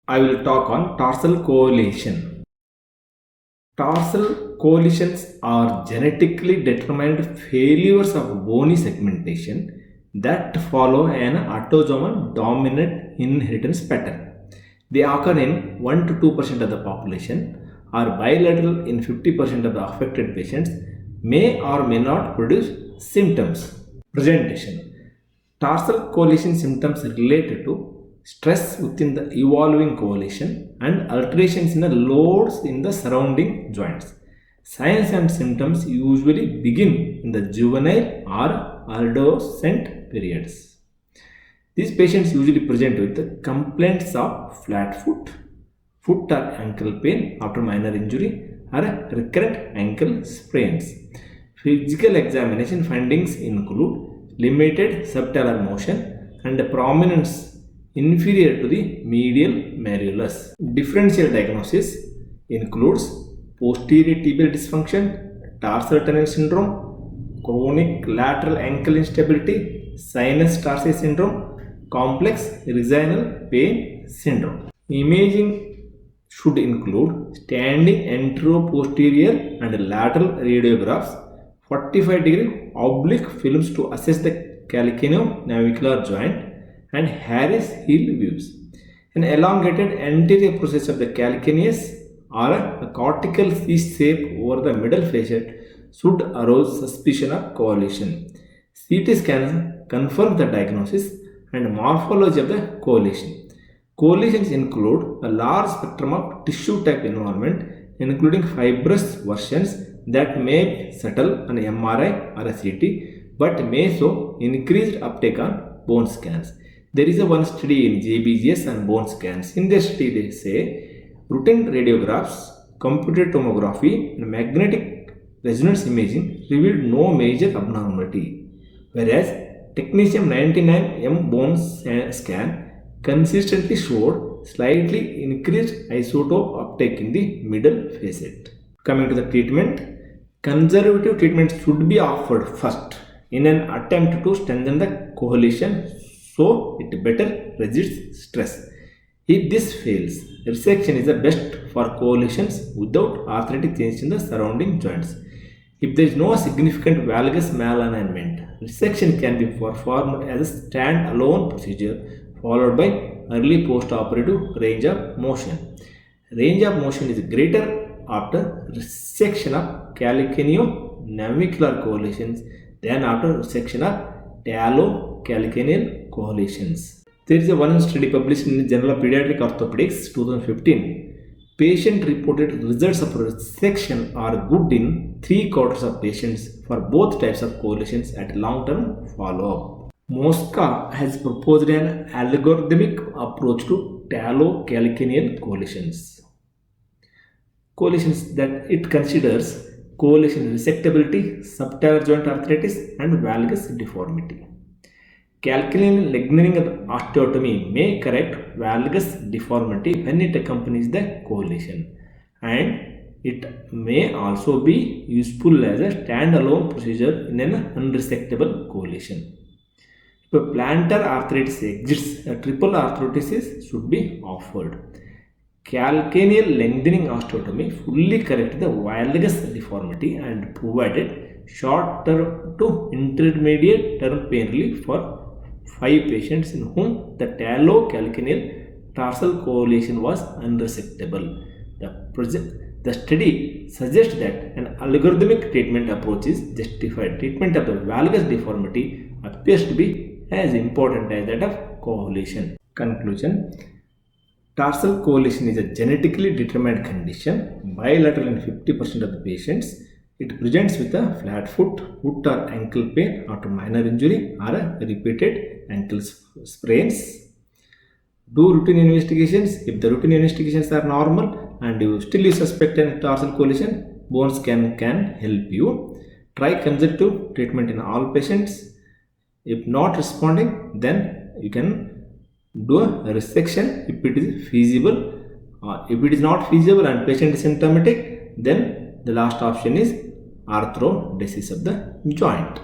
I will talk on tarsal coalition. Tarsal coalitions are genetically determined failures of bony segmentation that follow an autosomal dominant inheritance pattern. They occur in 1 to 2% of the population, are bilateral in 50% of the affected patients, may or may not produce symptoms. Presentation. Tarsal coalition symptoms related to stress within the evolving coalition and alterations in the loads in the surrounding joints. Signs and symptoms usually begin in the juvenile or adolescent periods. These patients usually present with complaints of flat foot or ankle pain after minor injury, or recurrent ankle sprains. Physical examination findings include limited subtalar motion and prominence inferior to the medial malleolus. Differential diagnosis includes posterior tibial dysfunction, tarsal tunnel syndrome, chronic lateral ankle instability, sinus tarsi syndrome, complex regional pain syndrome. Imaging should include standing anteroposterior and lateral radiographs, 45-degree oblique films to assess the calcaneonavicular joint, and Harris heel views. An elongated anterior process of the calcaneus or a cortical C shape over the middle facet should arouse suspicion of coalition. CT scans confirm the diagnosis and morphology of the coalition. Coalitions include a large spectrum of tissue type involvement, including fibrous versions that may be subtle on MRI or a CT, but may show increased uptake on bone scans. There is one study in JBGS and bone scans. In this study, they say routine radiographs, computed tomography, and magnetic resonance imaging revealed no major abnormality, whereas technetium 99M bone scan consistently showed slightly increased isotope uptake in the middle facet. Coming to the treatment, conservative treatment should be offered first in an attempt to strengthen the coalition so it better resists stress. If this fails, resection is the best for coalitions without arthritic change in the surrounding joints. If there is no significant valgus malalignment, resection can be performed as a stand-alone procedure followed by early post-operative range of motion. Range of motion is greater after resection of calcaneonavicular coalitions than after resection of talocalcaneal coalitions. There is one study published in the Journal of Pediatric Orthopedics 2015. Patient reported results of resection are good in 3/4 of patients for both types of coalitions at long-term follow-up. Mosca has proposed an algorithmic approach to talocalcaneal coalitions. Coalitions that it considers coalition resectability, subtalar joint arthritis, and valgus deformity. Calcaneal lignin osteotomy may correct valgus deformity when it accompanies the coalition, and it may also be useful as a standalone procedure in an unresectable coalition. If a plantar arthritis exists, a triple arthrodesis should be offered. Calcaneal lengthening osteotomy fully corrected the valgus deformity and provided short-term to intermediate term pain relief for 5 patients in whom the talocalcaneal tarsal coalition was unresectable. The study suggests that an algorithmic treatment approach is justified. Treatment of the valgus deformity appears to be as important as that of coalition. Conclusion. Tarsal coalition is a genetically determined condition, bilateral in 50% of the patients. It presents with a flat foot or ankle pain after minor injury or a repeated ankle sprains. Do routine investigations. If the routine investigations are normal and you still suspect a tarsal coalition, bone scan can help you. Try conservative treatment in all patients. If not responding, then you can do a resection if it is feasible. If it is not feasible and patient is symptomatic, then the last option is arthrodesis of the joint.